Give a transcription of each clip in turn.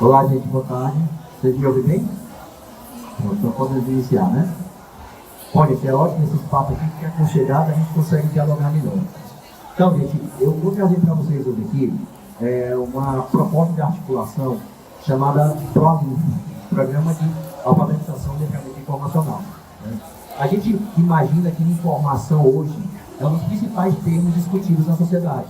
Olá, gente, boa tarde. Vocês me ouvem bem? Então podemos iniciar, né? Olha, que é ótimo esse espaço aqui, porque com chegada a gente consegue dialogar melhor. Então, gente, eu vou trazer para vocês hoje aqui uma proposta de articulação chamada PROLINF, Programa de Alfabetização e Letramento Informacional. Né? A gente imagina que informação hoje é um dos principais termos discutidos na sociedade.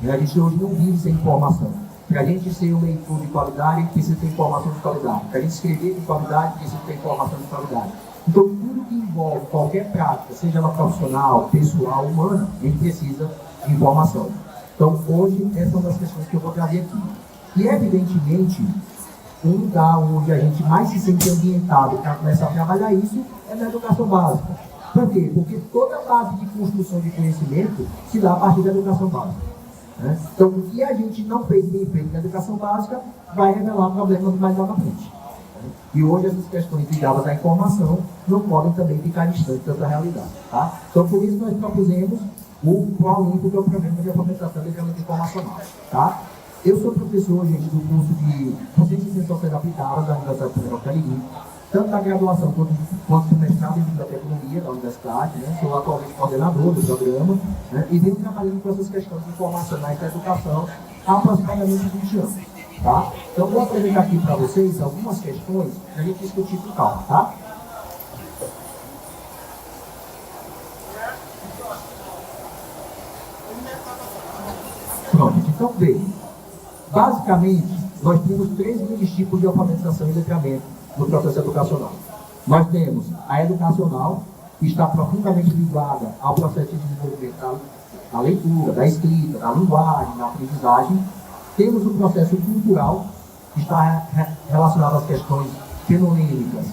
Né? A gente hoje não vive sem informação. Para a gente ser um leitor de qualidade, a gente precisa ter informação de qualidade. Para a gente escrever de qualidade, precisa ter informação de qualidade. Então, tudo que envolve qualquer prática, seja ela profissional, pessoal, humana, a gente precisa de informação. Então, hoje, essa é uma das questões que eu vou trazer aqui. E, evidentemente, um lugar onde a gente mais se sente ambientado para começar a trabalhar isso é na educação básica. Por quê? Porque toda a base de construção de conhecimento se dá a partir da educação básica. Né? Então, o que a gente não fez bem feito na educação básica vai revelar problemas mais lá na frente. E hoje essas questões ligadas à informação não podem também ficar distantes dessa realidade. Tá? Então, por isso nós propusemos o PROLINF, que é o Programa de Alfabetização e Letramento Informacional. Tá? Eu sou professor, gente, do curso de Docência e Extensão Federal aplicada da Universidade Federal Cariri, tanto na graduação quanto no mestrado em Biblioteconomia da universidade, né? Sou atualmente coordenador do programa, né? E venho trabalhando com essas questões informacionais da educação há aproximadamente 20 anos. Tá? Então, vou apresentar aqui para vocês algumas questões para a gente discutir com calma. Tá? Pronto, então veja. Basicamente, nós temos 3 grandes tipos de alfabetização e letramento no processo educacional. Nós temos a educacional, que está profundamente ligada ao processo de desenvolvimento da leitura, da escrita, da linguagem, da aprendizagem. Temos o processo cultural, que está relacionado às questões fenolêmicas,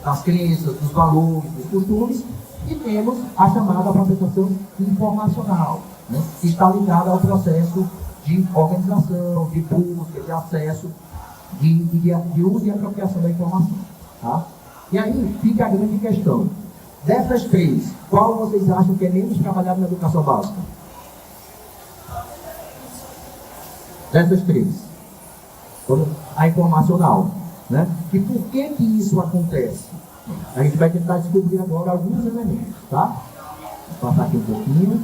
das crenças, dos valores, dos costumes. E temos a chamada alfabetização informacional, né, que está ligada ao processo de organização, de busca, de acesso, de uso e apropriação da informação. Tá? E aí fica a grande questão. Dessas 3, qual vocês acham que é menos trabalhado na educação básica? Dessas 3. A informacional. Né? E por que isso acontece? A gente vai tentar descobrir agora alguns elementos. Tá? Vou passar aqui um pouquinho.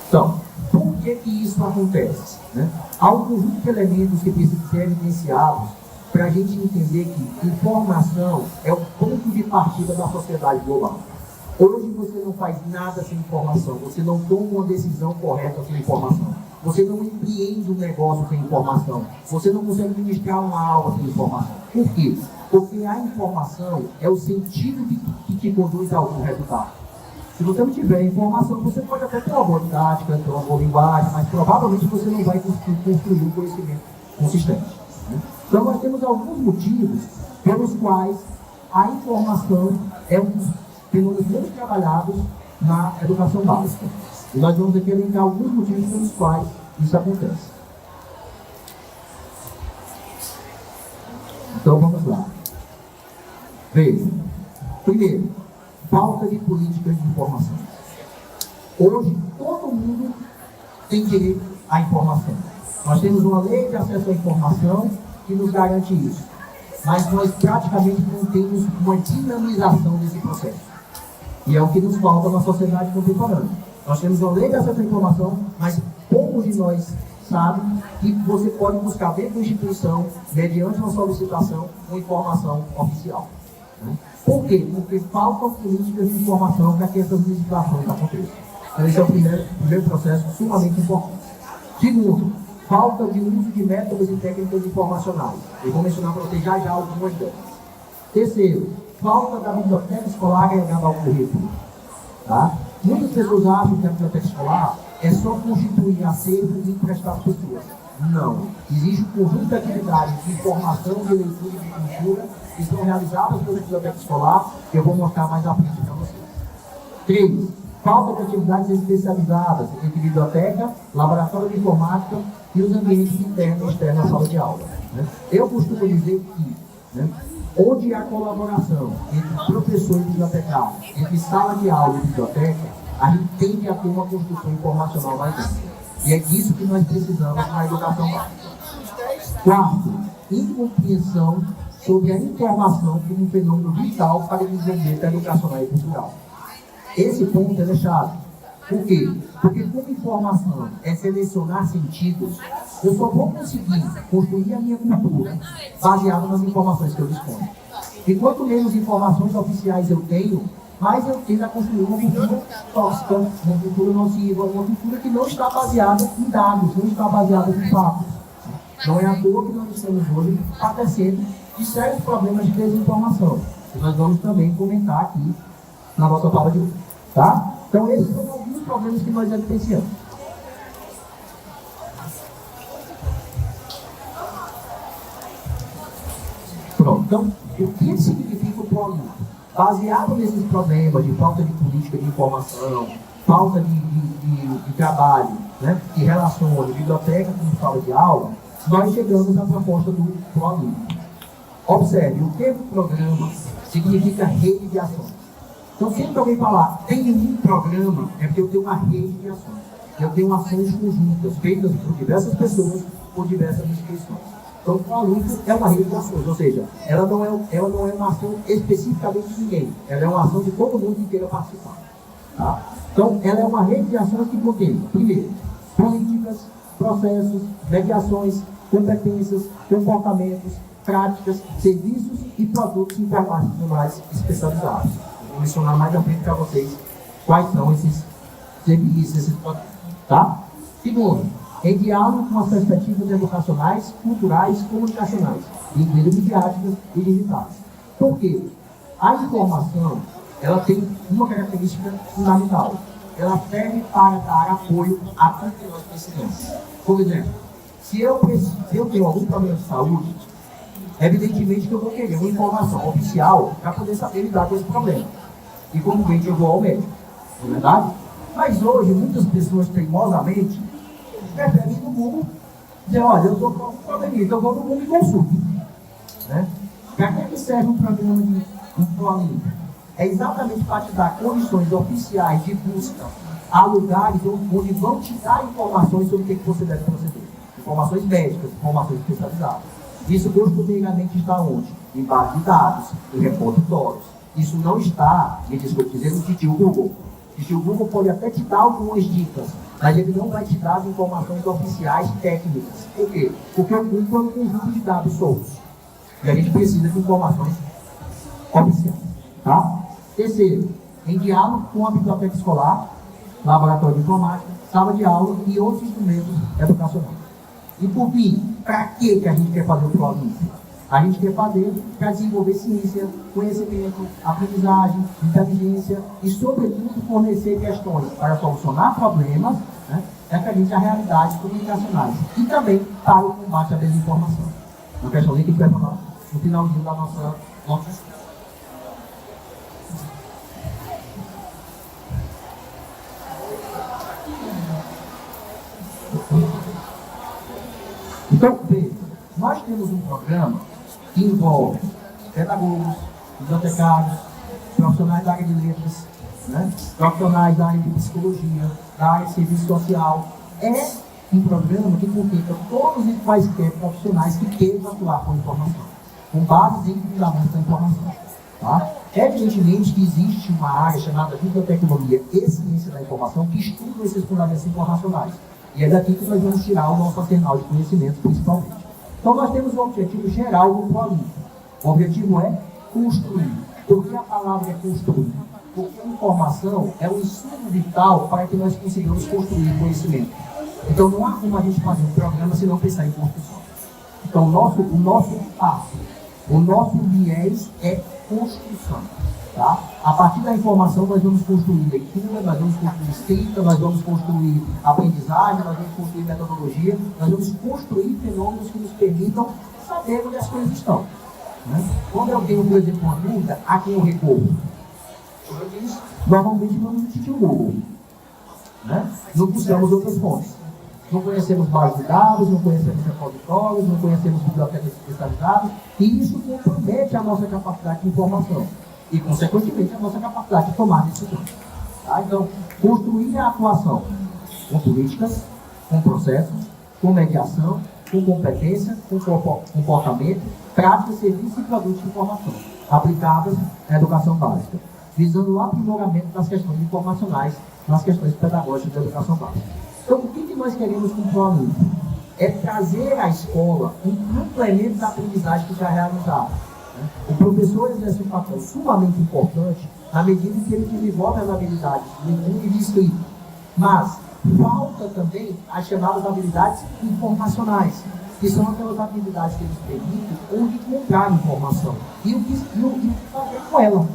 Então, por que isso acontece? Né? Há um conjunto de elementos que precisam ser evidenciados para a gente entender que informação é o ponto de partida da sociedade global. Hoje você não faz nada sem informação, você não toma uma decisão correta sem informação, você não empreende um negócio sem informação, você não consegue ministrar uma aula sem informação. Por quê? Porque a informação é o sentido que te conduz a algum resultado. Se você não tiver informação, você pode até ter uma boa didática, ter uma boa linguagem, mas provavelmente você não vai construir um conhecimento consistente. Né? Então nós temos alguns motivos pelos quais a informação é um dos fenômenos menos trabalhados na educação básica. E nós vamos aqui elencar alguns motivos pelos quais isso acontece. Então vamos lá. Veja. Primeiro, falta de políticas de informação. Hoje, todo mundo tem direito à informação. Nós temos uma lei de acesso à informação que nos garante isso. Mas nós praticamente não temos uma dinamização desse processo. E é o que nos falta na sociedade contemporânea. Nós temos uma lei de acesso à informação, mas poucos de nós sabem que você pode buscar dentro da instituição, mediante uma solicitação, uma informação oficial. Né? Por quê? Porque faltam políticas de informação para que essas legislações aconteçam. Então, esse é o primeiro processo sumamente importante. Segundo, falta de uso de métodos e técnicas informacionais. Eu vou mencionar para vocês já algumas delas. Terceiro, falta da biblioteca escolar agregada ao currículo. Tá? Muitas pessoas acham que a biblioteca escolar é só constituir acervo e emprestar às pessoas. Não. Existe um conjunto de atividades de informação, de leitura e de cultura que são realizadas pela biblioteca escolar, que eu vou mostrar mais à frente para vocês. 3. Falta de atividades especializadas entre biblioteca, laboratório de informática e os ambientes internos e externos à sala de aula. Né? Eu costumo dizer que, né, onde há colaboração entre professor e bibliotecário, entre sala de aula e biblioteca, a gente tende a ter uma construção informacional mais ampla. E é disso que nós precisamos na educação básica. Quarto, incompreensão sobre a informação como um fenômeno vital para o desenvolvimento educacional e cultural. Esse ponto é chave. Por quê? Porque como informação é selecionar sentidos, eu só vou conseguir construir a minha cultura baseado nas informações que eu disponho. E quanto menos informações oficiais eu tenho, mais eu tendo a construir uma cultura tóxica, uma cultura nociva, uma cultura que não está baseada em dados, não está baseada em fatos. Não é à toa que nós estamos hoje padecendo de sérios problemas de desinformação. E nós vamos também comentar aqui na nossa fala de hoje. Tá? Então, esses são alguns problemas que nós evidenciamos. Pronto. Então, o que significa o ProLink? Baseado nesses problemas de falta de política de informação, falta de trabalho, né, que relaciona biblioteca com sala de aula, nós chegamos à proposta do ProLink. Observe, o termo programa significa rede de ações. Então, sempre alguém falar, tem um programa, é porque eu tenho uma rede de ações. Eu tenho ações conjuntas, feitas por diversas pessoas, por diversas instituições. Então, o ProLink é uma rede de ações, ou seja, ela não é uma ação especificamente de ninguém, ela é uma ação de todo mundo que queira participar. Tá? Então, ela é uma rede de ações que contém, primeiro, políticas, processos, mediações, competências, comportamentos, práticas, serviços e produtos informacionais especializados. Vou mencionar mais à frente para vocês quais são esses serviços, esses produtos. Tá? Segundo, em diálogo com as perspectivas educacionais, culturais, comunicacionais, incluindo midiáticas e digitais. Por quê? A informação, ela tem uma característica fundamental. Ela serve para dar apoio a tudo que nós precisamos. Por exemplo, se eu tenho algum problema de saúde, evidentemente que eu vou querer uma informação oficial para poder saber lidar com esse problema. E comumente eu vou ao médico, não é verdade? Mas hoje, muitas pessoas teimosamente preferem no Google dizer, olha, eu estou com um problema, então eu vou no Google e consulto. Né? Para que serve um programa de ProLink? É exatamente para te dar condições oficiais de busca a lugares onde vão te dar informações sobre o que você deve proceder. Informações médicas, informações especializadas. Isso costumeiramente está onde? Em base de dados, em repositórios. Isso não está, me desculpe dizer, no titio Google. O titio Google pode até te dar algumas dicas, mas ele não vai te dar as informações oficiais técnicas. Por quê? Porque o Google é um conjunto de dados soltos. E a gente precisa de informações oficiais. Tá? Terceiro, em diálogo com a biblioteca escolar, laboratório de informática, sala de aula e outros instrumentos educacionais. E por fim, para que a gente quer fazer o ProLink? A gente quer fazer para desenvolver ciência, conhecimento, aprendizagem, inteligência e, sobretudo, fornecer questões para solucionar problemas, né, referentes a realidades comunicacionais e também para o combate à desinformação. Uma questão que a gente vai falar no finalzinho da nossa estudo. Então, veja, nós temos um programa que envolve pedagogos, bibliotecários, profissionais da área de letras, né, profissionais da área de psicologia, da área de serviço social. É um programa que contempla todos e quaisquer profissionais que queiram atuar com informação, com base em fundamentos da informação. Tá? Evidentemente que existe uma área chamada bibliotecnologia e ciência da informação que estuda esses fundamentos informacionais. E é daqui que nós vamos tirar o nosso arsenal de conhecimento, principalmente. Então, nós temos um objetivo geral do ProLink. O objetivo é construir. Por que a palavra é construir? Porque a informação é um insumo vital para que nós consigamos construir conhecimento. Então, não há como a gente fazer um programa se não pensar em construção. Então, o nosso passo, o nosso viés é construção. Tá? A partir da informação, nós vamos construir leitura, nós vamos construir escrita, nós vamos construir aprendizagem, nós vamos construir metodologia, nós vamos construir fenômenos que nos permitam saber onde as coisas estão. Né? Quando eu tenho, por exemplo, uma dúvida, a quem eu recorro? Eu disse, normalmente vamos no titio Google. Né? Não buscamos outras fontes. Não conhecemos bases de dados, não conhecemos repositórios, não conhecemos bibliotecas especializadas, e isso compromete a nossa capacidade de informação. E, consequentemente, a nossa capacidade de tomar decisões. Tá? Então, Construir a atuação com políticas, com processos, com mediação, com competência, com comportamento, práticas, serviços e produtos de informação aplicadas à educação básica, visando o aprimoramento das questões informacionais nas questões pedagógicas da educação básica. Então, o que nós queremos com o ProAlimpo? É trazer à escola um complemento da aprendizagem que já é realizada. O professor exerce um papel sumamente importante na medida em que ele desenvolve as habilidades de leitura e de escrita. Mas falta também as chamadas habilidades informacionais, que são aquelas habilidades que eles permitem onde encontrar informação e o que fazer com ela.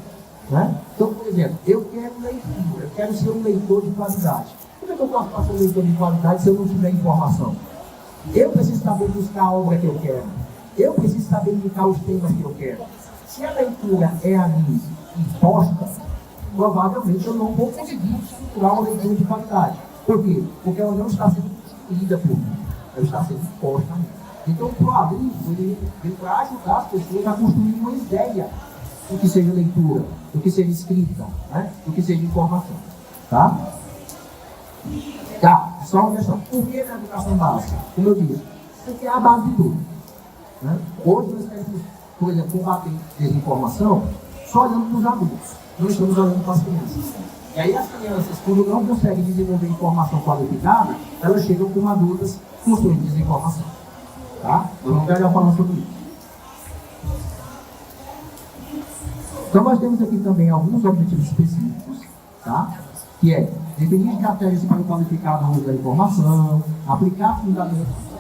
Né? Então, por exemplo, eu quero leitura, eu quero ser um leitor de qualidade. Como é que eu posso ser um leitor de qualidade se eu não tiver informação? Eu preciso saber buscar a obra que eu quero. Eu preciso saber indicar os temas que eu quero. Se a leitura é a mim imposta, provavelmente eu não vou conseguir estruturar uma leitura de qualidade. Por quê? Porque ela não está sendo construída por mim. Ela está sendo imposta a mim. Então, o ProAlimpo vem para ajudar as pessoas a construir uma ideia do que seja leitura, do que seja escrita, né? Do que seja informação. Tá? Tá, só uma questão. Por que na educação básica? Como eu disse, porque é a base de tudo. Né? Hoje nós queremos, por exemplo, combater desinformação só olhando para os adultos. Não estamos olhando para as crianças. E aí as crianças, quando não conseguem desenvolver informação qualificada, elas chegam com dúvidas construindo desinformação. Tá? Eu não quero falar sobre isso. Então nós temos aqui também alguns objetivos específicos, tá? Que é definir estratégias para qualificar o uso da informação, aplicar fundamentos.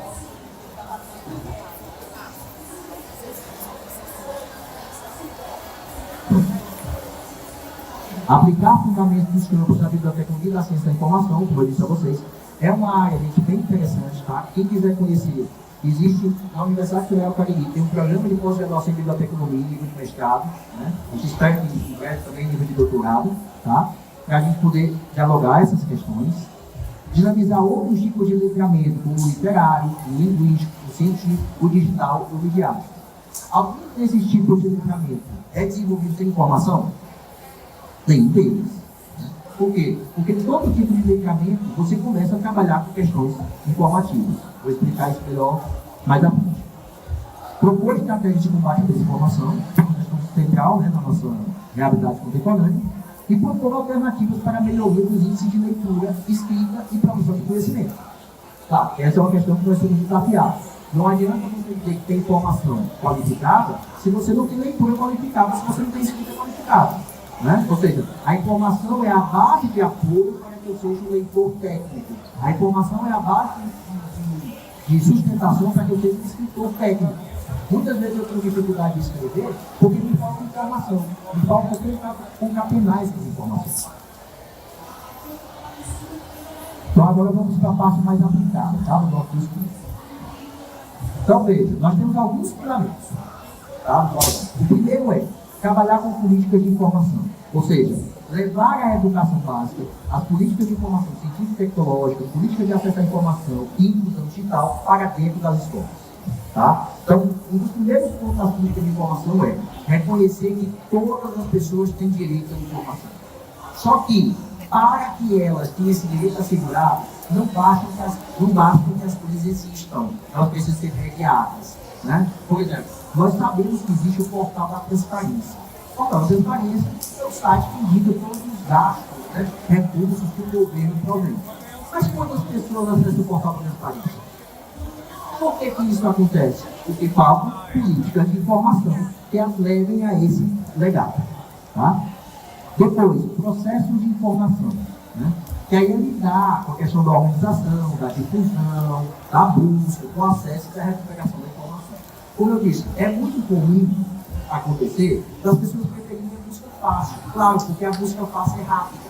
Aplicar fundamentos dos campos da biblioteconomia e da ciência da informação, como eu disse a vocês, é uma área, gente, bem interessante, tá? Quem quiser conhecer, existe na Universidade Federal do Cariri, tem um programa de pós-graduação em biblioteconomia e nível de mestrado, né? A gente espera que em breve também nível de doutorado, tá? Para a gente poder dialogar essas questões, dinamizar outros tipos de letramento, como o literário, o linguístico, o científico, o digital e o midiático. Alguns desses tipos de letramento é desenvolvido sem informação? Tem deles. Por quê? Porque todo tipo de letramento você começa a trabalhar com questões informativas. Vou explicar isso melhor mais à frente. Propor estratégias de combate à desinformação, uma questão central, né, na nossa realidade contemporânea, e propor alternativas para a melhoria dos índices de leitura, escrita e produção de conhecimento. Tá, essa é uma questão que nós somos desafiados. Não adianta você dizer que tem informação qualificada se você não tem leitura qualificada, se você não tem escrita qualificada. Né? Ou seja, a informação é a base de apoio para que eu seja um leitor técnico. A informação é a base de sustentação para que eu seja um escritor técnico. Muitas vezes eu tenho dificuldade de escrever porque me falta informação, me falta concatenar essas informações. Então agora vamos para a parte mais aplicada, tá? Do nosso discurso. Então veja, nós temos alguns fundamentos. Tá? O primeiro é trabalhar com políticas de informação, ou seja, levar a educação básica, as políticas de informação científica e tecnológica, políticas de acesso à informação e inclusão digital para dentro das escolas. Tá? Então, um dos primeiros pontos das políticas de informação é reconhecer que todas as pessoas têm direito à informação. Só que, para que elas tenham esse direito assegurado, não basta que as coisas existam, elas precisam ser mediadas. Né? Por exemplo, nós sabemos que existe o portal da transparência. O portal da transparência é o site que indica todos os gastos, né, recursos que o governo provém. Mas quantas pessoas acessam o portal da transparência? Por que isso acontece? Porque faltam políticas de informação que as levem a esse legado. Tá? Depois, processos de informação. Né? Que aí é lidar com a questão da organização, da difusão, da busca, do acesso e da recuperação da informação. Como eu disse, é muito comum acontecer das pessoas preferirem a busca fácil. Claro, porque a busca fácil é rápida.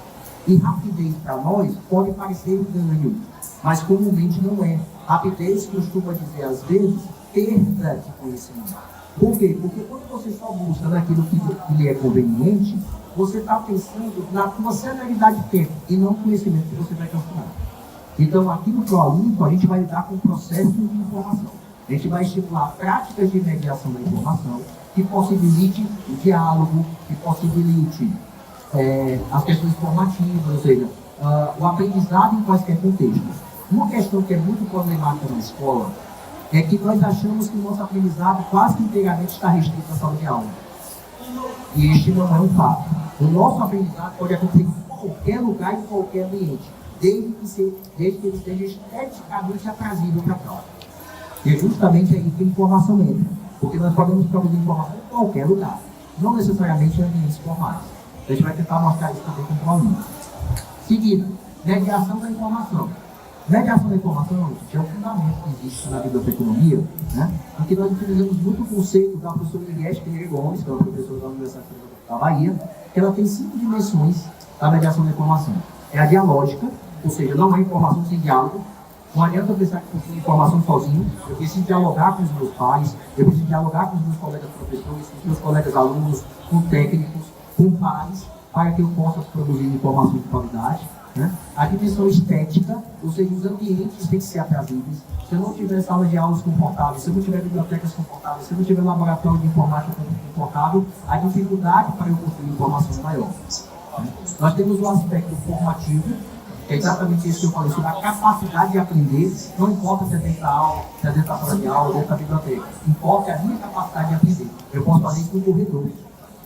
E rapidez para nós pode parecer ganho, mas comumente não é. Rapidez costuma dizer, às vezes, perda de conhecimento. Por quê? Porque quando você só busca naquilo que lhe é conveniente, você está pensando na sua celeridade de tempo e não no conhecimento que você vai construir. Então, aqui no ProAlimpo, a gente vai lidar com processos de informação. A gente vai estimular práticas de mediação da informação que possibilite o diálogo, que possibilite as questões formativas, ou seja, o aprendizado em quaisquer contextos. Uma questão que é muito problemática na escola é que nós achamos que o nosso aprendizado quase que inteiramente está restrito à sala de aula. E este não é um fato. O nosso aprendizado pode acontecer em qualquer lugar, em qualquer ambiente, desde que ele esteja esteticamente aprazível para a prova. E é justamente aí que a informação entra. Porque nós podemos produzir informação em qualquer lugar, não necessariamente em ambientes formais. A gente vai tentar mostrar isso também com o aluno. Seguido, mediação da informação. Mediação da informação é um fundamento que existe na biblioteconomia, né? Porque nós utilizamos muito o conceito da professora Eliette Pereira Gomes, que é uma professora da Universidade da Bahia, que ela tem 5 dimensões da mediação da informação. É a dialógica, ou seja, não há informação sem diálogo. Não adianta eu pensar que eu tenho informação sozinho. Eu preciso dialogar com os meus pais, eu preciso dialogar com os meus colegas professores, com os meus colegas alunos, com técnicos, com pais, para que eu possa produzir informação de qualidade. Né? A dimensão estética, ou seja, os ambientes têm que ser aprazíveis. Se eu não tiver salas de aulas confortáveis, se eu não tiver bibliotecas confortáveis, se eu não tiver laboratório de informática confortável, a dificuldade para eu construir informação é maior. Nós temos o aspecto formativo, que é exatamente isso que eu falei, sobre a capacidade de aprender. Não importa se é dentro da aula, se é dentro da sala de aula, dentro da biblioteca. Importa a minha capacidade de aprender. Eu posso fazer isso no corredor,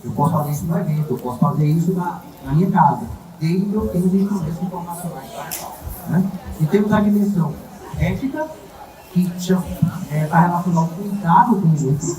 eu posso fazer isso no evento, eu posso fazer isso na minha casa. Desde que eu tenho os instrumentos informacionais para tal. Né? E temos a dimensão ética, que está relacionada ao cuidado com o outro.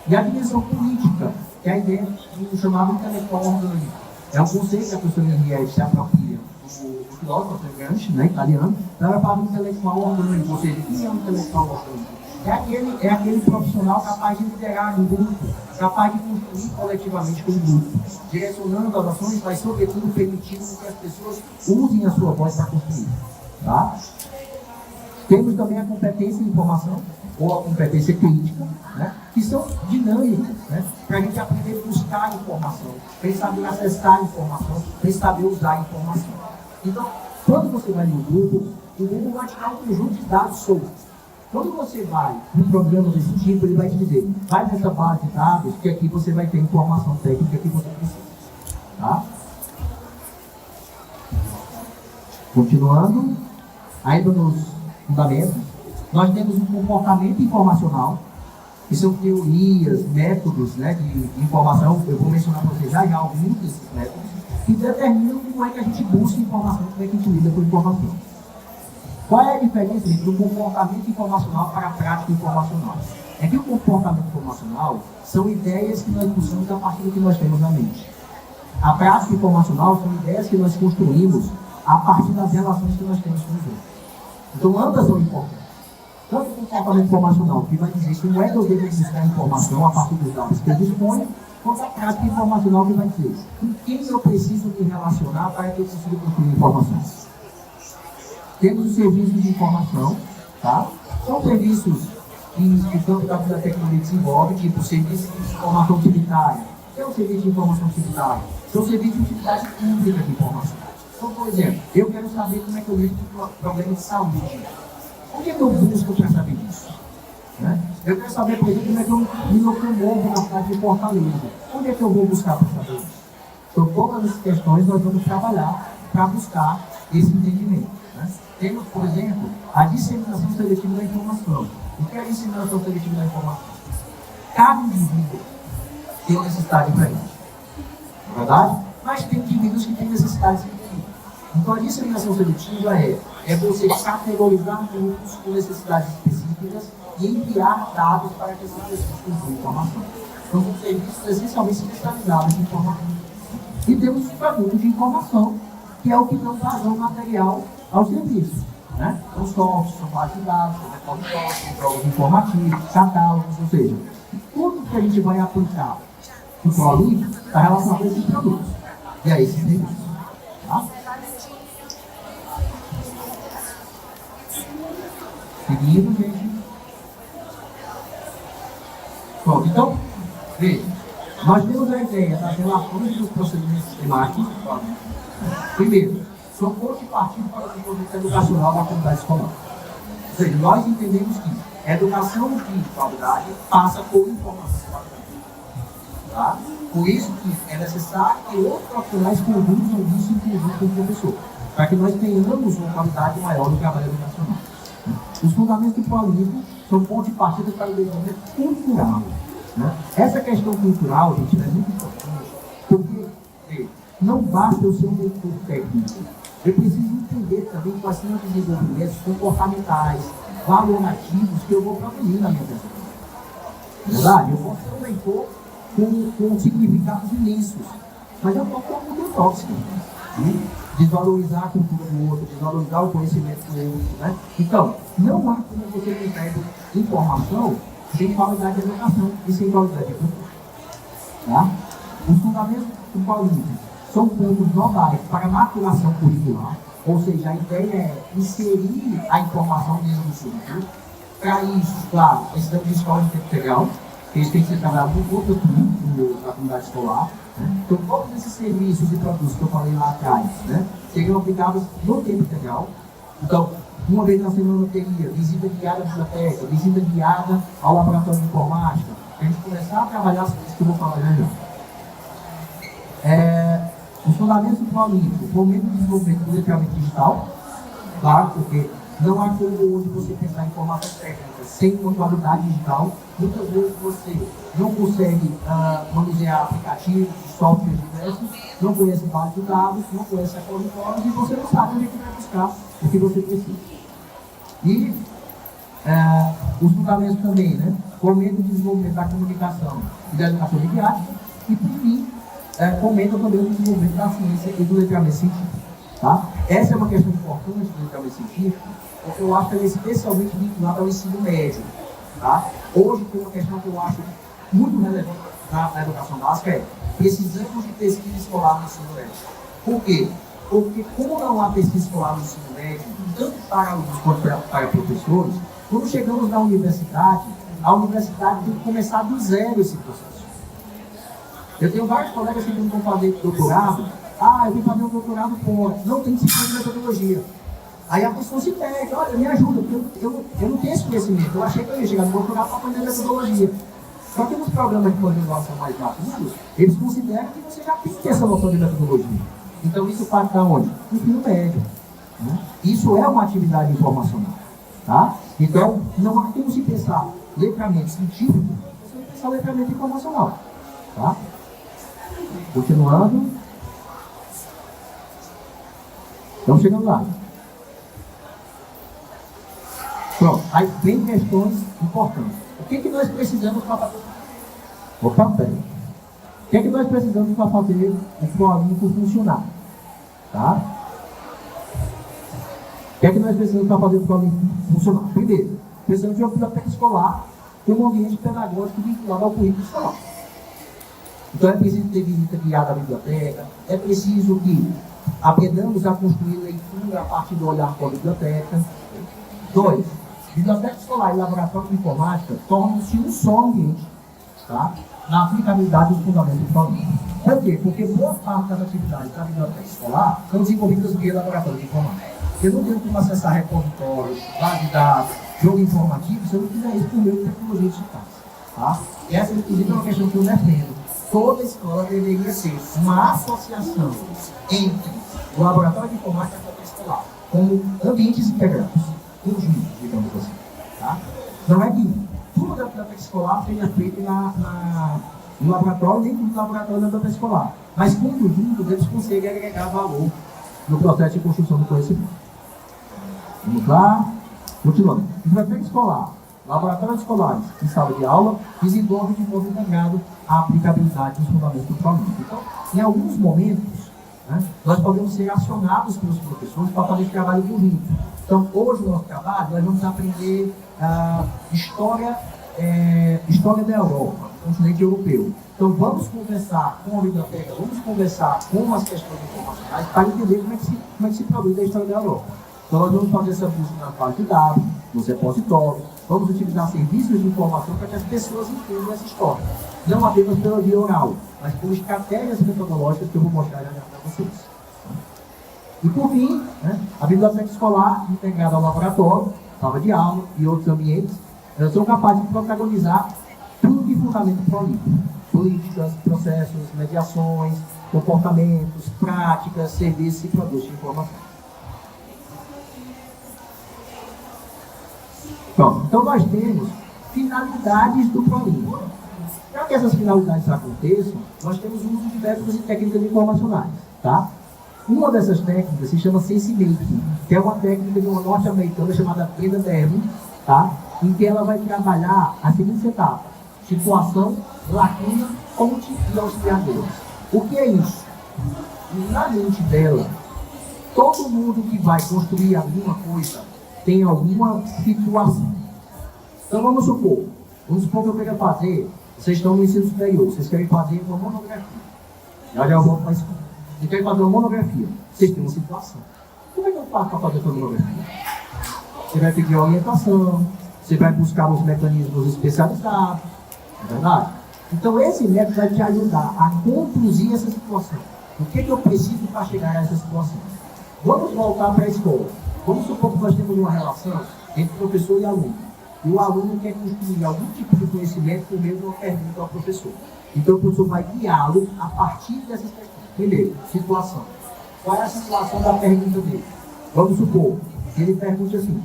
E a dimensão política, que é a ideia do chamado intelectual orgânico. É um conceito que a professora Henriette se apropria do filósofo Gramsci, né, italiano. Então ela fala do intelectual orgânico, ou seja, o que é um intelectual orgânico? É aquele profissional capaz de liderar um grupo, capaz de construir coletivamente com o grupo, direcionando as ações, mas sobretudo permitindo que as pessoas usem a sua voz para construir. Tá? Temos também a competência em informação, ou a competência crítica, né, que são dinâmicas, né, para a gente aprender a buscar informação, para saber acessar informação, para saber usar informação. Então, quando você vai no Google, o Google vai te dar um conjunto de dados soltos. Quando você vai num programa desse tipo, ele vai te dizer, vai nessa base de dados, que aqui você vai ter informação técnica que você precisa. Tá? Continuando, ainda nos fundamentos, nós temos um comportamento informacional, que são teorias, métodos, né, de informação. Eu vou mencionar para vocês já alguns desses métodos, que determinam como é que a gente busca informação, como é que a gente lida com informação. Qual é a diferença entre o comportamento informacional para a prática informacional? É que o comportamento informacional são ideias que nós buscamos a partir do que nós temos na mente. A prática informacional são ideias que nós construímos a partir das relações que nós temos com os outros. Então, ambas são importantes. Tanto o comportamento informacional, que vai dizer como é que eu devo buscar informação a partir dos dados que eu disponho, quanto a prática informacional, que vai dizer com quem eu preciso me relacionar para que eu consiga construir informações. Temos os serviços de informação, tá? São serviços que o campo da bibliotecnologia desenvolve, tipo serviço de informação utilitária. O que é um serviço de informação utilitária? São serviços de utilidade pública de informação. Então, por exemplo, eu quero saber como é que eu lido com problema de saúde. Onde é que eu busco para saber disso? Né? Eu quero saber, por exemplo, como é que eu me locomovo na cidade de Fortaleza. Onde é que eu vou buscar para saber isso? Então, todas essas questões nós vamos trabalhar para buscar esse entendimento. Né? Temos, por exemplo, a disseminação seletiva da informação. O que é a disseminação seletiva da informação? Cada indivíduo tem necessidade diferente. Não é verdade? Mas tem indivíduos que têm necessidades diferentes. Então, a disseminação seletiva é você categorizar grupos com necessidades específicas e enviar dados para que essas pessoas construam informação. Então, são serviços essencialmente especializados em informação. E temos os produtos de informação, que é o que dão vazão material aos serviços. Né? São softwares, são bases de dados, são repositórios, são jogos informativos, catálogos, ou seja, tudo que a gente vai aplicar no produto está relacionado a esses produtos e a esses serviços. Tá? Seguindo, gente. Pronto, então, veja, nós temos a ideia das relações dos procedimentos sistemáticos. Primeiro, são pontos de partida para o desenvolvimento educacional da comunidade escolar. Ou seja, nós entendemos que a educação de qualidade passa por informação de qualidade. Tá? Por isso que é necessário que outros profissionais conduzam isso em conjunto com o professor. para que nós tenhamos uma qualidade maior no trabalho educacional. Os fundamentos do ProLimpro são ponto de partida para o desenvolvimento cultural. Né? Essa questão cultural, gente, é muito importante, porque não basta eu ser um leitor técnico. Eu preciso entender também quais são os desenvolvimentos comportamentais, valorativos que eu vou produzir na minha pessoa. Verdade? Eu posso ser um leitor com significados imensos, mas eu posso ter uma cultura tóxica. Desvalorizar a cultura do outro, desvalorizar o conhecimento do outro. Né? Então, não há como você ter informação sem qualidade de educação e sem qualidade de cultura. Tá? Os fundamentos do ProLimpro são pontos nodais para a maturação curricular, ou seja, a ideia é inserir a informação dentro do seu curso. Para isso, claro, precisamos de escola de tempo integral, que eles têm que ser trabalhados no outro turno da comunidade escolar. Então, todos esses serviços e produtos que eu falei lá atrás, né, seriam aplicados no tempo integral. Então, uma vez na semana teria visita guiada à biblioteca, visita guiada ao laboratório de informática, para a gente começar a trabalhar as coisas que eu vou falar já. Os fundamentos do ProLimpro, fomento do desenvolvimento do letramento digital, claro, porque não há como hoje você pensar em informação técnica sem uma qualidade digital. Muitas vezes você não consegue manusear aplicativos, softwares diversos, não conhece base de dados, não conhece repositórios e você não sabe onde é que vai buscar o que você precisa. E os fundamentos também, né? Fomento do desenvolvimento da comunicação e da educação midiática e, por fim, fomenta também o desenvolvimento da ciência e do letramento científico. Tá? Essa é uma questão importante do letramento científico, porque eu acho que ela é especialmente vinculada ao ensino médio. Tá? Hoje tem uma questão que eu acho muito relevante na educação básica, precisamos de pesquisa escolar no ensino médio. Por quê? Porque como não há pesquisa escolar no ensino médio, tanto para alunos quanto para professores, quando chegamos na universidade, a universidade tem que começar do zero esse processo. Eu tenho vários colegas que tentam fazer doutorado. Eu vim fazer um doutorado fora. Não tem disciplina de metodologia. Aí a pessoa se pega, olha, me ajuda, porque eu não tenho esse conhecimento. Eu achei que eu ia chegar no doutorado para aprender metodologia. Só que nos programas de pós-graduação mais maduros, eles consideram que você já tem que ter essa noção de metodologia. Então isso parte da onde? No ensino médio. Né? Isso é uma atividade informacional. Tá? Então, não há como se pensar letramento científico, você vai pensar letramento informacional. Tá? Continuando. Estamos chegando lá. Pronto. Aí vem questões importantes. O que nós precisamos para fazer? Opa, peraí. O que nós precisamos para fazer o ProLimpro funcionar? Tá? O que nós precisamos para fazer o ProLimpro funcionar? Primeiro, precisamos de uma biblioteca escolar com um ambiente pedagógico vinculado ao currículo escolar. Então é preciso ter visita guiada à biblioteca, é preciso que aprendamos a construir leitura a partir do olhar com a biblioteca. 2. Biblioteca escolar e laboratório de informática tornam-se um só ambiente, tá? Na aplicabilidade dos fundamentos do ProLimpro. Por quê? Porque boa parte das atividades da biblioteca escolar são desenvolvidas via laboratório de informática. Eu não tenho como acessar repositórios, base de dados, jogo informativo, se eu não fizer isso por meio de tecnologia digital. Tá? E essa, inclusive, é uma questão que eu defendo. Toda escola deveria ser uma associação entre o laboratório de informática e a biblioteca escolar, como ambientes integrados, conjuntos, digamos assim. Tá? Não é que tudo da biblioteca escolar seja feito no laboratório, nem tudo no laboratório da biblioteca escolar. Mas, conjuntos, eles conseguem agregar valor no processo de construção do conhecimento. Vamos lá. Continuando. Biblioteca escolar, laboratórios escolares e sala de aula desenvolvem de modo integrado a aplicabilidade dos fundamentos do ProLimpro. Então, em alguns momentos, né, nós podemos ser acionados pelos professores para fazer esse trabalho conjunto. Então, hoje no nosso trabalho, nós vamos aprender história da Europa, do continente europeu. Então, vamos conversar com a biblioteca, vamos conversar com as questões informacionais para entender como é que se produz a história da Europa. Então, nós vamos fazer essa busca na base de dados, nos repositórios, vamos utilizar serviços de informação para que as pessoas entendam essa história. Não apenas pela via oral, mas por estratégias metodológicas que eu vou mostrar já para vocês. E por fim, né, a biblioteca escolar integrada ao laboratório, sala de aula e outros ambientes, elas são capazes de protagonizar tudo que fundamenta o ProLimpro. Políticas, processos, mediações, comportamentos, práticas, serviços e produtos de informação. Pronto. Então nós temos finalidades do ProLink. Para que essas finalidades aconteçam, nós temos o uso de diversas técnicas informacionais, tá? Uma dessas técnicas se chama Sense Making, que é uma técnica de uma norte-americana chamada Brenda Derby, tá? Em que ela vai trabalhar a seguinte etapa: situação, lacuna, ponte e auxiliadores. O que é isso? Na mente dela, todo mundo que vai construir alguma coisa tem alguma situação. Então vamos supor que eu quero fazer, vocês estão no ensino superior, vocês querem fazer uma monografia. Já eu volto para a escola. Vocês querem fazer uma monografia, vocês têm uma situação. Como é que eu faço para fazer essa monografia? Você vai pedir orientação, você vai buscar os mecanismos especializados, não é verdade? Então esse método vai te ajudar a conduzir essa situação. O que eu preciso para chegar a essa situação? Vamos voltar para a escola. Vamos supor que nós temos uma relação entre professor e aluno. E o aluno quer construir algum tipo de conhecimento por meio de uma pergunta ao professor. Então o professor vai guiá-lo a partir dessas questões. Primeiro, situação. Qual é a situação da pergunta dele? Vamos supor que ele pergunte assim: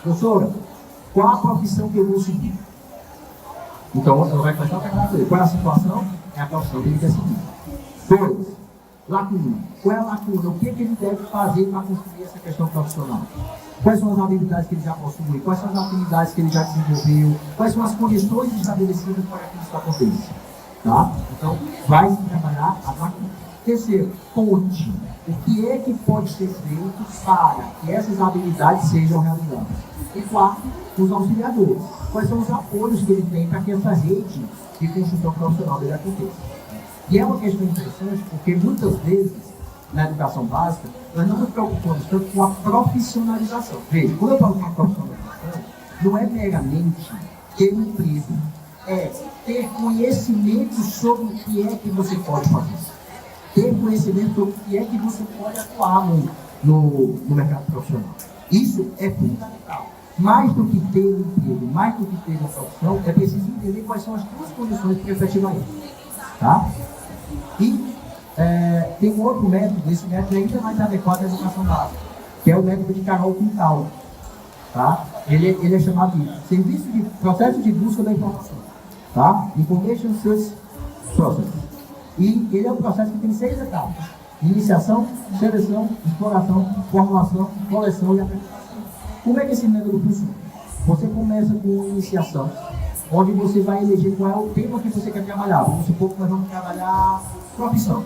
professora, qual a profissão que eu vou seguir? Então você vai começar a perguntar dele. Qual é a situação? É a profissão que ele quer seguir. 2. Lacuna. Qual é a lacuna? O que ele deve fazer para construir essa questão profissional? Quais são as habilidades que ele já possui? Quais são as afinidades que ele já desenvolveu? Quais são as condições estabelecidas para que isso aconteça? Tá? Então, vai se trabalhar a lacuna. Terceiro, ponte. O que é que pode ser feito para que essas habilidades sejam realizadas? E 4, os auxiliadores. Quais são os apoios que ele tem para que essa rede de construção profissional dele aconteça? E é uma questão interessante porque muitas vezes, na educação básica, nós não nos preocupamos tanto com a profissionalização. Veja, quando eu falo com a profissionalização, não é meramente ter um emprego, é ter conhecimento sobre o que é que você pode fazer. Ter conhecimento sobre o que é que você pode atuar no mercado profissional. Isso é fundamental. Mais do que ter um emprego, mais do que ter uma profissão, é preciso entender quais são as duas condições para efetivar isso. Tá? E tem um outro método, esse método é ainda mais adequado à educação básica, que é o método de Carol Quintal. Tá? Ele é chamado de Serviço de Processo de Busca da Informação. Tá? Information Search Process. E ele é um processo que tem 6 etapas: iniciação, seleção, exploração, formulação, coleção e apresentação. Como é que esse método funciona? Você começa com iniciação, onde você vai eleger qual é o tema que você quer trabalhar. Vamos supor que nós vamos trabalhar profissão.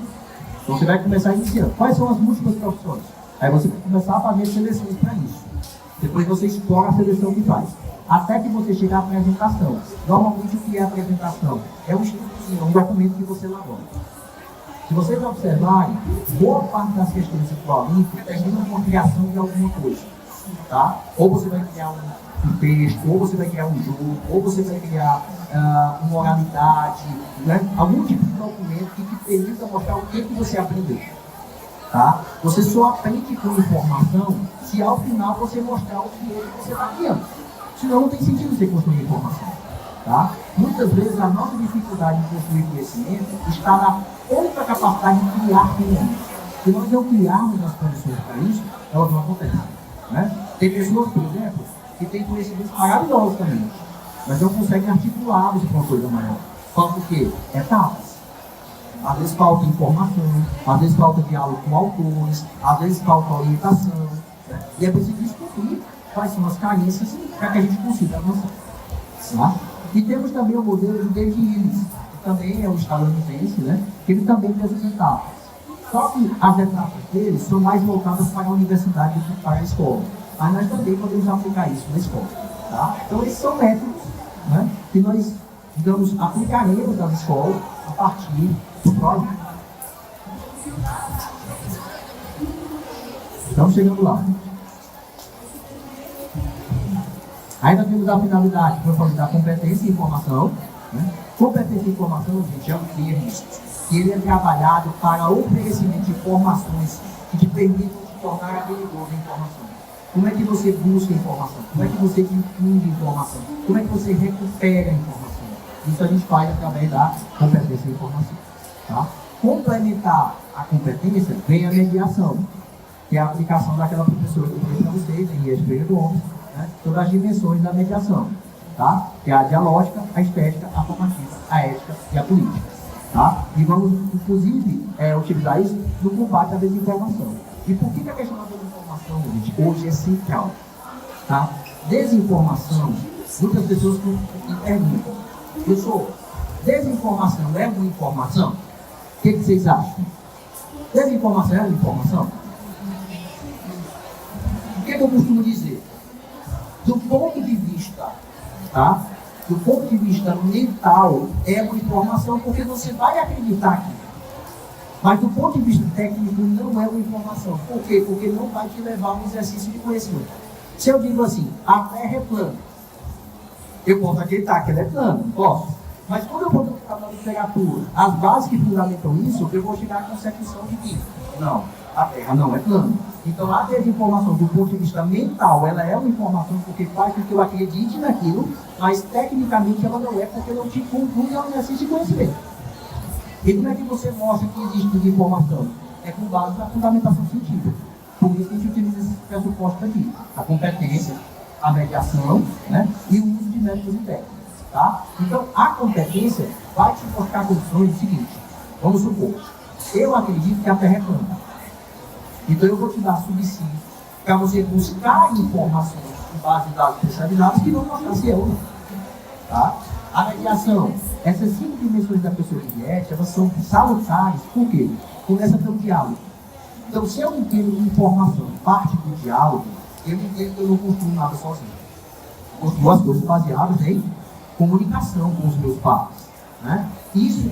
Então você vai começar iniciando. Quais são as múltiplas profissões? Aí você vai começar a fazer seleções para isso. Depois você explora a seleção que faz. Até que você chegar à apresentação. Normalmente o que é a apresentação? É um estudozinho, um documento que você elabora. Se vocês observarem, boa parte das questões do ProLink terminam com a criação de alguma coisa. Tá? Ou você vai criar um texto, ou você vai criar um jogo, ou você vai criar uma oralidade, né? Algum tipo de documento que te permita mostrar o que você aprendeu. Tá? Você só aprende com informação se ao final você mostrar o que você está criando. Senão não tem sentido você construir informação. Tá? Muitas vezes a nossa dificuldade de construir conhecimento está na pouca capacidade de criar conhecimento. Se nós não criarmos as condições para isso, elas não acontecem. Né? Tem pessoas, por exemplo, que têm conhecimentos maravilhosos também, mas não conseguem articulá-los para uma coisa maior. Falta o quê? Etapas. Às vezes falta informação, às vezes falta diálogo com autores, às vezes falta orientação. Né? E é preciso descobrir quais são as carências para que a gente consiga avançar. Tá? E temos também o modelo de David Hillis, que também é um estadunidense, né? Que ele também tem essas etapas. Só que as etapas dele são mais voltadas para a universidade do que para a escola. Mas nós também podemos aplicar isso na escola. Tá? Então esses são métodos, né, que nós, digamos, aplicaremos nas escolas a partir do ProLink. Estamos chegando lá. Ainda temos a finalidade, como eu falei, da competência e informação. Né? Competência e informação, gente, é um termo que ele é trabalhado para o oferecimento de informações que te permitam te tornar habilidoso em informação. Como é que você busca informação? Como é que você difunde informação? Como é que você recupera informação? Isso a gente faz através da competência e informação. Tá? Complementar a competência vem a mediação, que é a aplicação daquela professora que eu falei para vocês, em ESPN do Homem, né, sobre as dimensões da mediação, tá? Que é a dialógica, a estética, a formativa, a ética e a política, tá? E vamos, inclusive, utilizar isso no combate à desinformação. E por que a questão da desinformação, gente, hoje é central, tá? Desinformação, muitas pessoas me perguntam, professor, desinformação é uma informação? O que vocês acham? Desinformação é uma informação? O que eu costumo dizer? Do ponto de vista, tá? Do ponto de vista mental, é uma informação porque você vai acreditar aqui. Mas do ponto de vista técnico, não é uma informação. Por quê? Porque não vai te levar a um exercício de conhecimento. Se eu digo assim, a Terra é plana, eu posso acreditar que ela é plana, posso. Mas quando eu vou buscar na literatura as bases que fundamentam isso, eu vou chegar à concepção de que não, a Terra não é plana. Então a desinformação do ponto de vista mental, ela é uma informação porque faz com que eu acredite naquilo, mas tecnicamente ela não é porque não te conduz ao exercício de conhecimento. E como é que você mostra que existe desinformação? É com base na fundamentação científica. Por isso que a gente utiliza esses pressupostos aqui. A competência, a mediação, né, e o uso de métodos e técnicas. Tá? Então, a competência vai te mostrar condições do seguinte. Vamos supor, eu acredito que a Terra é plana. Então, eu vou te dar subsídio para você buscar informações com base em dados especializados que vão mostrar se é ou não. Tá? A mediação, essas 5 dimensões da pessoa de ética, elas são salutares. Por quê? Começa pelo diálogo. Então, se eu entendo que informação parte do diálogo, eu entendo que eu não construo nada sozinho. Eu construo as coisas baseadas em comunicação com os meus pares. Né?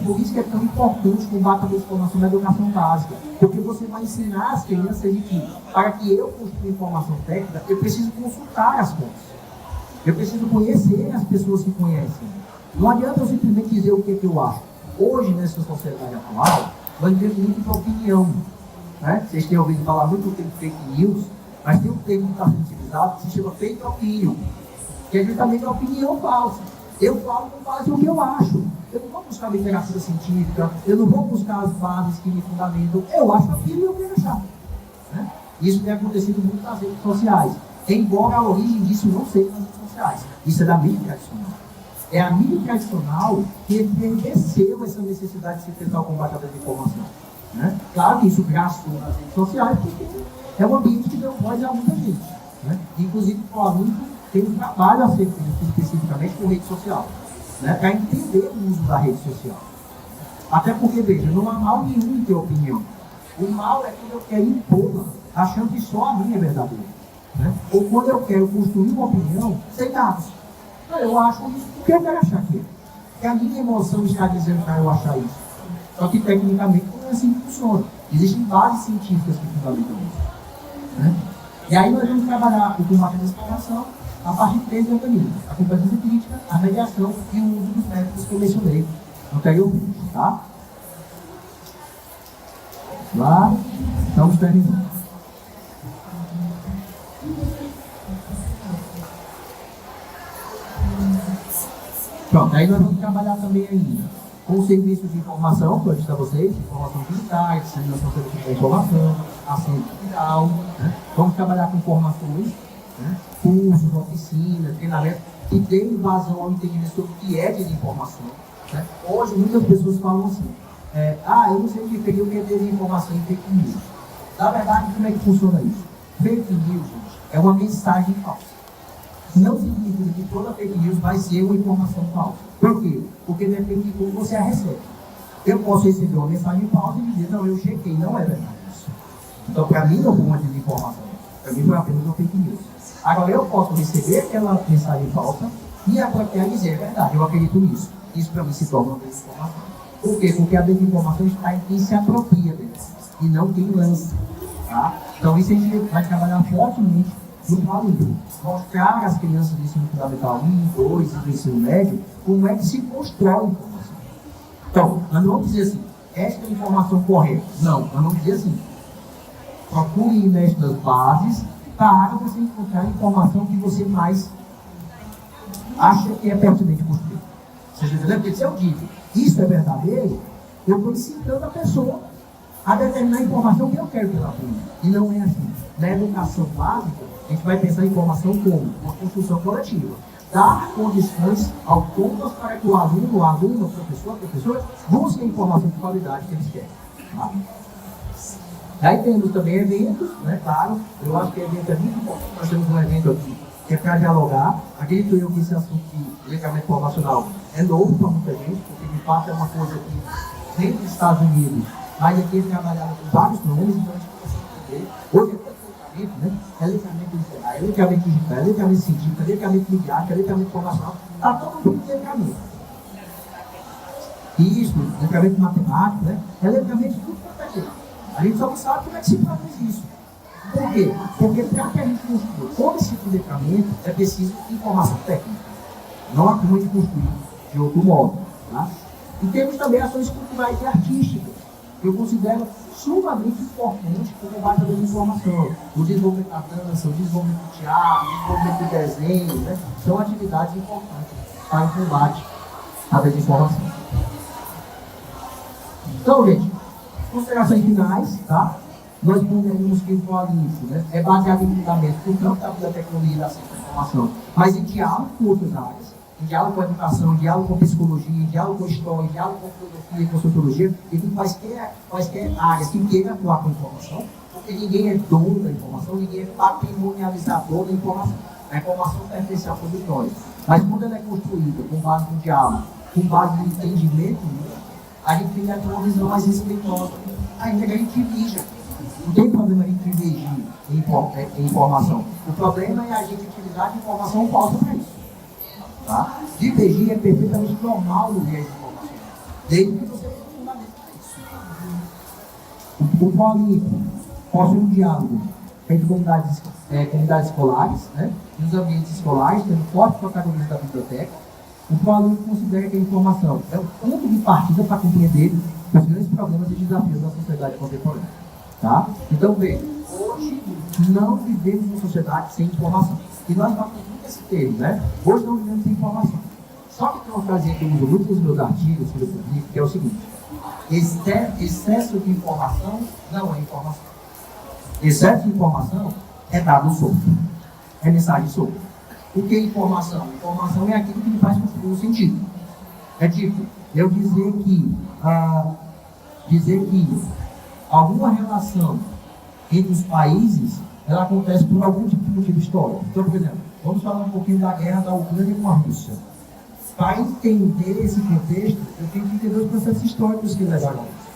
Por isso que é tão importante o combate à desinformação na educação básica. Porque você vai ensinar as crianças de que, para que eu construa informação técnica, eu preciso consultar as fontes. Eu preciso conhecer as pessoas que conhecem. Não adianta eu simplesmente dizer o que eu acho. Hoje, nessa sociedade atual, nós temos muita opinião. Né? Vocês têm ouvido falar muito do termo fake news, mas tem um termo que está sendo utilizado que se chama fake opinion, que é justamente a opinião falsa. Eu falo com base no que eu acho. Eu não vou buscar literatura científica, eu não vou buscar as bases que me fundamentam. Eu acho aquilo e eu quero achar. Né? Isso tem acontecido muito nas redes sociais. Embora a origem disso não seja nas redes sociais. Isso é da mídia tradicional. É a mídia tradicional que envelheceu essa necessidade de se tentar o combate à desinformação. Né? Claro que isso gastou nas redes sociais, porque é um ambiente que deu voz a muita gente. Né? Inclusive, o aluno tem um trabalho a ser feito especificamente com rede social, né? Para entender o uso da rede social. Até porque, veja, não há mal nenhum em ter opinião. O mal é quando eu quero impor, achando que só a minha é verdadeira. Né? Ou quando eu quero construir uma opinião sem dados. Eu acho isso porque eu quero achar aquilo. Porque a minha emoção está dizendo para eu achar isso. Só que tecnicamente não é assim que funciona. Existem bases científicas que fundamentam isso. Né? E aí nós vamos trabalhar o combate à desinformação a partir de 3 mecanismos: a competência crítica, a mediação e o uso dos métodos que eu mencionei anteriormente. Tá? Lá, estamos terminando. Pronto, aí nós vamos trabalhar também ainda com serviços de informação, que eu disse a vocês, informação digital, disseminação seletiva da informação, assento digital, né? Vamos trabalhar com formações, né? Cursos, oficinas, treinamento, que dê invasão ao entendimento sobre o que é desinformação. Né? Hoje, muitas pessoas falam assim, eu não sei o que é desinformação e fake news. Na verdade, como é que funciona isso? Fake news, gente, é uma mensagem falsa. Não significa que toda fake news vai ser uma informação falsa. Por quê? Porque depende de como você a recebe. Eu posso receber uma mensagem falsa e dizer, não, eu chequei, não é verdade isso. Então, para mim, não foi uma desinformação. Para mim, foi apenas uma fake news. Agora, eu posso receber aquela mensagem falsa e apropriar e dizer, é verdade, eu acredito nisso. Isso, para mim, se torna uma desinformação. Por quê? Porque a desinformação está em quem se apropria dela e não quem lança. Tá? Então, isso a gente vai trabalhar fortemente no plano livre. Mostrar às crianças do ensino fundamental 1, 2 e do ensino médio como é que se constrói a informação. Então, nós não vamos dizer assim, esta é a informação correta. Não, nós vamos dizer assim, procure nestas bases para você encontrar a informação que você mais acha que é pertinente construir. Você está entendendo? Porque se eu digo, isso é verdadeiro, eu estou incitando a pessoa a determinar a informação que eu quero que ela tenha. E não é assim. na educação básica, a gente vai pensar em formação como uma construção coletiva. Dar condições autônomas para que o aluno, a professor, a professora, busque a informação de qualidade que eles querem. Tá? Aí temos também eventos, né? Claro, eu acho que evento é muito importante. Nós temos um evento aqui que é para dialogar. Acredito eu que esse assunto de letramento informacional é novo para muita gente, porque de fato é uma coisa que vem dos Estados Unidos, mas aqui eles trabalharam com vários nomes, então a gente começa a entender. Hoje é todo letramento, né? É letramento literário, é letramento digital, é letramento científico, é letramento midiático, é letramento informacional. Está todo mundo em letramento. Isso, letramento matemático, né? É letramento de tudo quanto é jeito. A gente só não sabe como é que se traduz isso. Por quê? Porque para que a gente construa todo esse tipo de letramento, é preciso informação técnica. Não há como a gente construir de outro modo. Tá? E temos também ações culturais e artísticas, que eu considero sumamente importantes para o combate à desinformação. O desenvolvimento da dança, o desenvolvimento do teatro, o desenvolvimento do desenho, né? São atividades importantes para o combate à desinformação. Então, gente, considerações finais, tá? Nós ponderamos que o Coalinfo, né, é baseado em fundamentos, portanto, da tecnologia e da ciência da informação, mas em diálogo com outras áreas, em diálogo com a educação, em diálogo com a psicologia, em diálogo com a história, em diálogo com a filosofia e com a sociologia, e com quaisquer áreas que queiram atuar com a informação, porque ninguém é dono da informação, ninguém é patrimonializador da informação. A informação pertence a todos nós. Mas quando ela é construída com base no diálogo, com base no entendimento, a gente tem uma visão mais respeitosa, ainda que a gente dirija. Não tem problema em divergir em informação. O problema é a gente utilizar a informação falsa para isso. Tá? Divergir é perfeitamente normal no viés de informação. Desde que você tenha um fundamento para isso. O Coalinfo possui um diálogo entre comunidades escolares, né? Nos ambientes escolares, tendo forte protagonismo da biblioteca. O Coalinfo considera que a informação é o ponto de partida para compreender os grandes problemas e desafios da sociedade contemporânea. Tá? Então, veja, hoje não vivemos uma sociedade sem informação. E nós batemos muito esse termo, né? Hoje não vivemos sem informação. Só que tem uma frase que eu uso muito nos meus artigos, que eu publico, que é o seguinte: excesso de informação não é informação. Excesso de informação é dado solto. É mensagem solta. O que é informação? Informação é aquilo que me faz construir um sentido. É tipo, eu dizer que alguma relação entre os países, ela acontece por algum tipo de motivo histórico. Então, por exemplo, vamos falar um pouquinho da guerra da Ucrânia com a Rússia. Para entender esse contexto, eu tenho que entender os processos históricos que levaram a isso.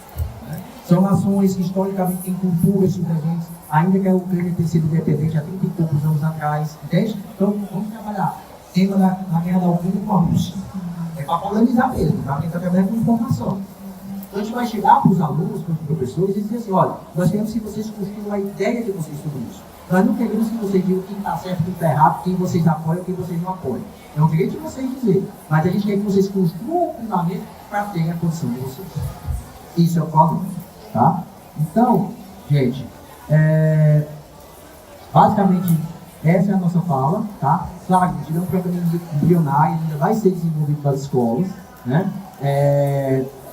Né? São nações que historicamente têm culturas divergentes, ainda que a Ucrânia tenha sido independente há 30 e poucos anos atrás. Entende? Então, vamos trabalhar o tema da guerra da Ucrânia com a Rússia. É para polemizar mesmo, para tentar trabalhar com informação. Então a gente vai chegar para os alunos, para os professores e dizer assim: olha, nós queremos que vocês construam a ideia de vocês sobre isso. Nós não queremos que vocês digam quem está certo, quem está errado, quem vocês apoiam, quem vocês não apoiam. É o direito de vocês dizer. Mas a gente quer que vocês construam o fundamento para terem a posição de vocês. Isso é o problema. Tá? Então, gente, basicamente essa é a nossa fala. Tá? Claro, a gente não é um programa embrionário, ainda vai ser desenvolvido para as escolas. Né?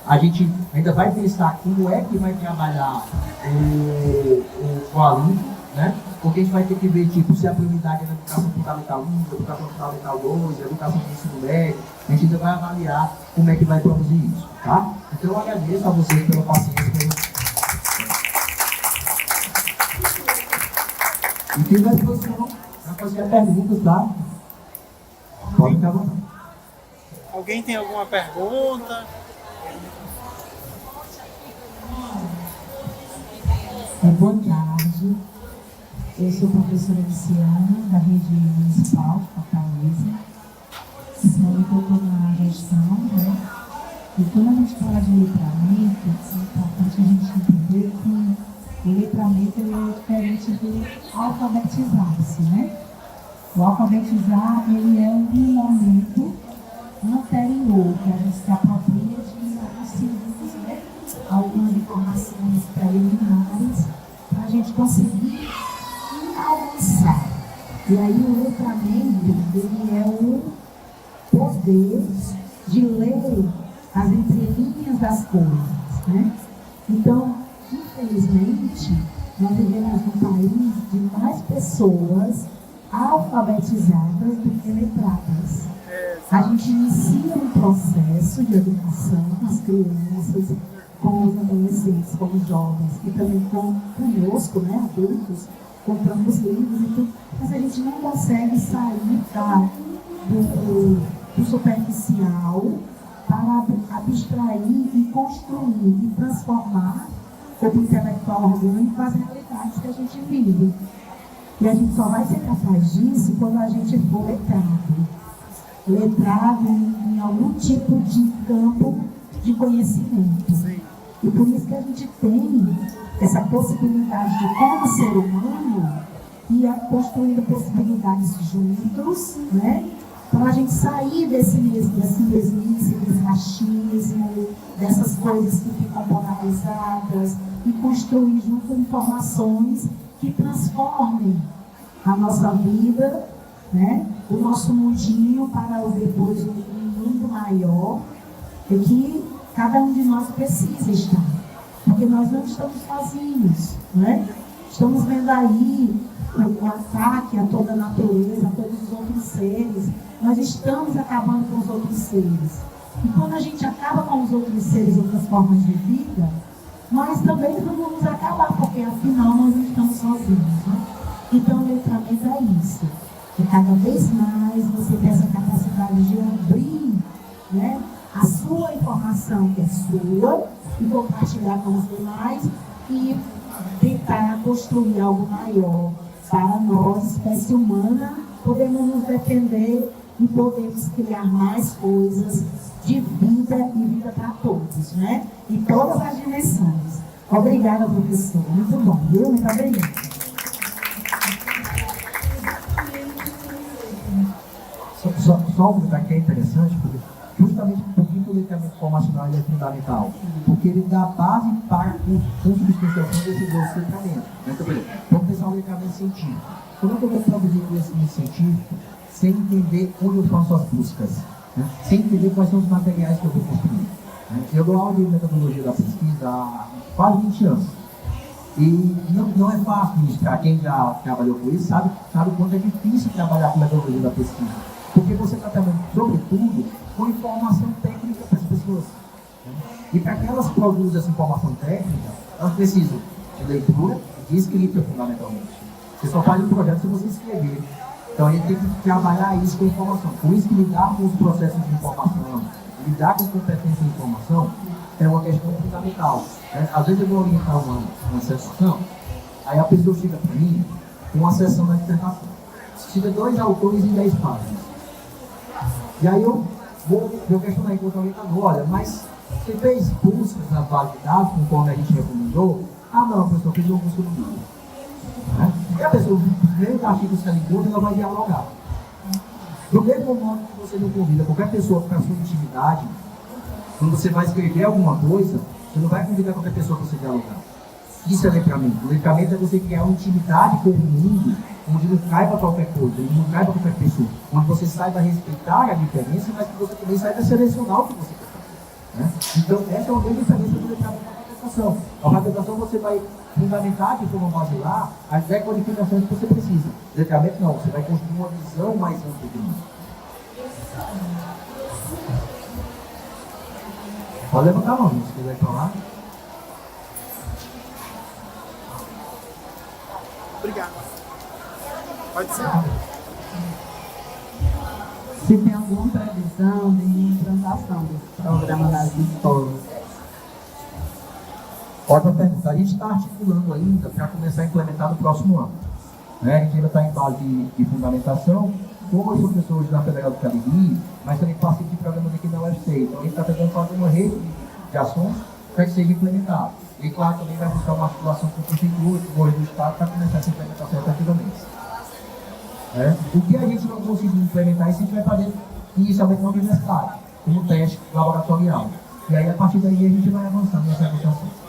A gente ainda vai pensar como é que vai trabalhar o Coalinfo, né? Porque a gente vai ter que ver, tipo, se a prioridade é na educação fundamental 1, educação fundamental 2, educação de ensino médio. A gente ainda vai avaliar como é que vai produzir isso, tá? Então eu agradeço a vocês pela paciência. E fico à disposição para fazer perguntas, tá? Pode ficar à vontade. Alguém tem alguma pergunta? Boa tarde, eu sou professora Luciana, da rede municipal de Fortaleza. Eu estou na gestão, né? E quando a gente fala de letramento, é importante a gente entender que o letramento é diferente do alfabetizar-se, né? O alfabetizar, ele é um momento anterior, que a gente se apropria de alguns segundos, né? Algumas informações preliminares para a gente conseguir avançar. E aí o letramento, ele é o poder de ler as entrelinhas das coisas, né? Então, infelizmente, nós vivemos num país de mais pessoas alfabetizadas do que letradas. A gente inicia um processo de educação com as crianças, com os adolescentes, com os jovens, e também conosco, né, adultos, compramos livros e tudo, mas a gente não consegue sair do superficial para abstrair e construir e transformar o intelectual orgânico as realidades que a gente vive. E a gente só vai ser capaz disso quando a gente for letrado em algum tipo de campo de conhecimento. Sim. E por isso que a gente tem essa possibilidade de, como ser humano, ir construindo possibilidades juntos, né? Para a gente sair desse mesmice, desse machismo, dessas coisas que ficam polarizadas, e construir junto informações que transformem a nossa vida, né? O nosso mundinho para depois um mundo maior, e que cada um de nós precisa estar. Porque nós não estamos sozinhos, né? Estamos vendo aí o ataque a toda a natureza, a todos os outros seres. Nós estamos acabando com os outros seres. E quando a gente acaba com os outros seres, outras formas de vida, nós também não vamos acabar, porque afinal nós não estamos sozinhos, né? Então o letramento é isso. E cada vez mais você tem essa capacidade de abrir, né, a sua informação, que é sua, e compartilhar com os demais e tentar construir algo maior para nós, espécie humana, podermos nos defender e podermos criar mais coisas de vida e vida para todos, né? Em todas as dimensões. Obrigada, professor. Muito bom, viu? Muito obrigada. Só um lugar que é interessante, porque justamente por que o letramento formacional é fundamental? Porque ele dá base para o curso de extensão desses outros letramentos. Vamos pensar um letramento científico. Como é que eu vou produzir conhecimento científico sem entender onde eu faço as buscas? Né? Sem entender quais são os materiais que eu vou construir? Né? Eu dou aula de metodologia da pesquisa há quase 20 anos. E não é fácil ministrar. Quem já trabalhou com isso sabe o quanto é difícil trabalhar com metodologia da pesquisa. Porque você está trabalhando, sobretudo, com informação técnica para as pessoas. Né? E para que elas produzam essa informação técnica, elas precisam de leitura e de escrita, fundamentalmente. Você só faz um projeto se você escrever. Então a gente tem que trabalhar isso com informação. Por isso que lidar com os processos de informação, lidar com competência de informação, é uma questão fundamental. Né? Às vezes eu vou orientar uma dissertação, aí a pessoa chega para mim com uma sessão da dissertação. Chega 2 autores em 10 páginas. E aí eu vou questionar enquanto orientador, olha, mas você fez buscas na base de dados, conforme a gente recomendou? Ah não, a pessoa fez uma busca no Google. Né? E a pessoa, vendo o artigo que ela encontra, ela vai dialogar. Do mesmo modo que você não convida qualquer pessoa para a sua intimidade, quando você vai escrever alguma coisa, você não vai convidar qualquer pessoa para você dialogar. Isso é letramento. O letramento é você criar uma intimidade com o mundo, onde não caiba qualquer coisa, onde não caiba qualquer pessoa, onde você saiba respeitar a diferença, mas que você também saiba selecionar o que você quer fazer. Né? Então, essa é uma grande diferença do letramento da alfabetização. A alfabetização você vai fundamentar de forma basilar as decodificações que você precisa. Letramento não, você vai construir uma visão mais ampla do mundo. Pode levantar a mão, se quiser falar. Obrigado. Pode ser. Se tem alguma previsão de implantação desse programa das escolas? Ótima pergunta. A gente está articulando ainda para começar a implementar no próximo ano. Né? A gente ainda está em fase de fundamentação. Como eu sou professor hoje na Federal do Cariri, mas também participo de programas aqui na UFC. Então a gente está tentando fazer uma rede de ações para que seja implementado. E claro, também vai buscar uma articulação com o prefeitura, com o governo do Estado, para começar essa implementação efetivamente. O que a gente não conseguir implementar, isso a gente vai fazer inicialmente na universidade, como teste laboratorial. E aí, a partir daí, a gente vai avançando nessa implementação.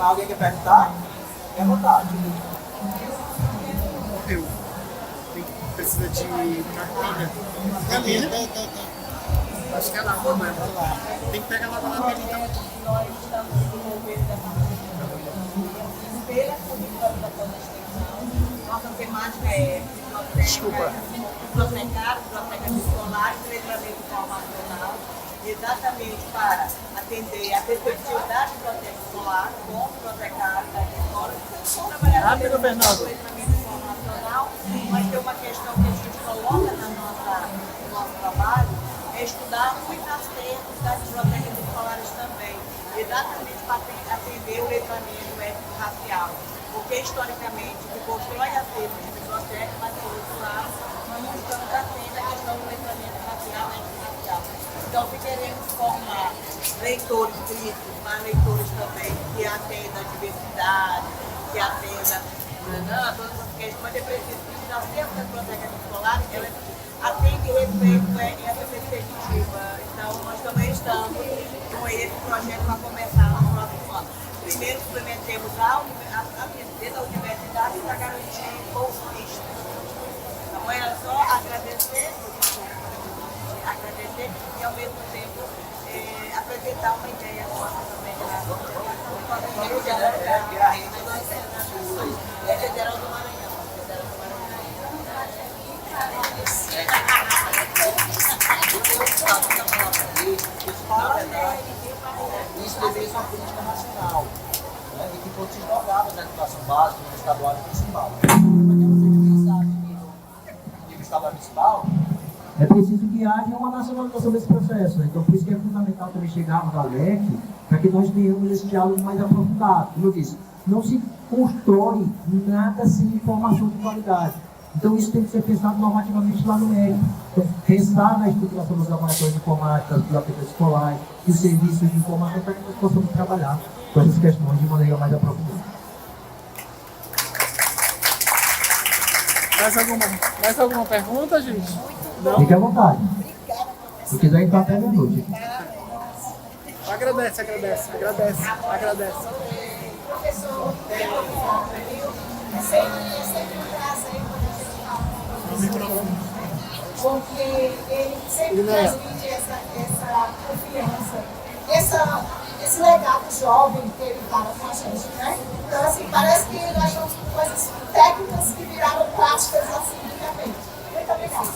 Alguém quer perguntar? Fique à vontade. Eu. Precisa de carteira. Carteira? Tem. Acho que é lá, não é? Tem que pegar lá na tela, então. Nós estamos desenvolvendo pela currícula da extensão. Nossa temática é bibliotecário, biblioteca escolar e letramento informacional, exatamente para atender a perspectiva da biblioteca escolar com o bibliotecário da escola. Trabalhar no letramento informacional, mas tem uma questão que a gente coloca no nosso trabalho, é estudar os acertos das bibliotecas escolares também, exatamente para atender o letramento étnico-racial. Porque historicamente se constrói acertos de biblioteca, mas por outro lado, nós não estamos atendendo a questão do letramento racial e étnico-racial. Então, se queremos formar leitores críticos, mas leitores também que atendam a diversidade, que atendam a todas as questões, mas é preciso que os acertos das bibliotecas escolares, elas atendem e respeitam essa perspectiva. Então, nós também estamos com esse projeto para começar no próximo ano. Primeiro, implementemos a universidade para garantir bolsistas. Então, era só agradecer e, ao mesmo tempo, apresentar uma ideia nossa também. Federal do Maranhão. Isso deveria ser uma política nacional, né? E que fosse desdobrada na educação básica, no estadual e municipal. Para que você pensar em nível estadual e municipal, é preciso que haja uma nacionalização desse processo. Então, por isso que é fundamental também chegarmos à LEC, para que nós tenhamos esse diálogo mais aprofundado. Como eu disse, não se constrói nada sem informação de qualidade. Então, isso tem que ser pensado normativamente lá no MEC. Então, pensar na estruturação dos laboratórios informáticos, das bibliotecas escolares, dos serviços de informação, para que nós possamos trabalhar com essas questões de maneira mais aprofundada. Mais alguma pergunta, gente? Não? Fique à vontade. Se quiser, então até meia-noite. Agradece. Professor, é sempre um prazer porque ele sempre transmite essa confiança, esse legado jovem que ele fala com a gente, né? Então, assim, parece que nós estamos com coisas técnicas que viraram práticas assim, rapidamente. Muito obrigada.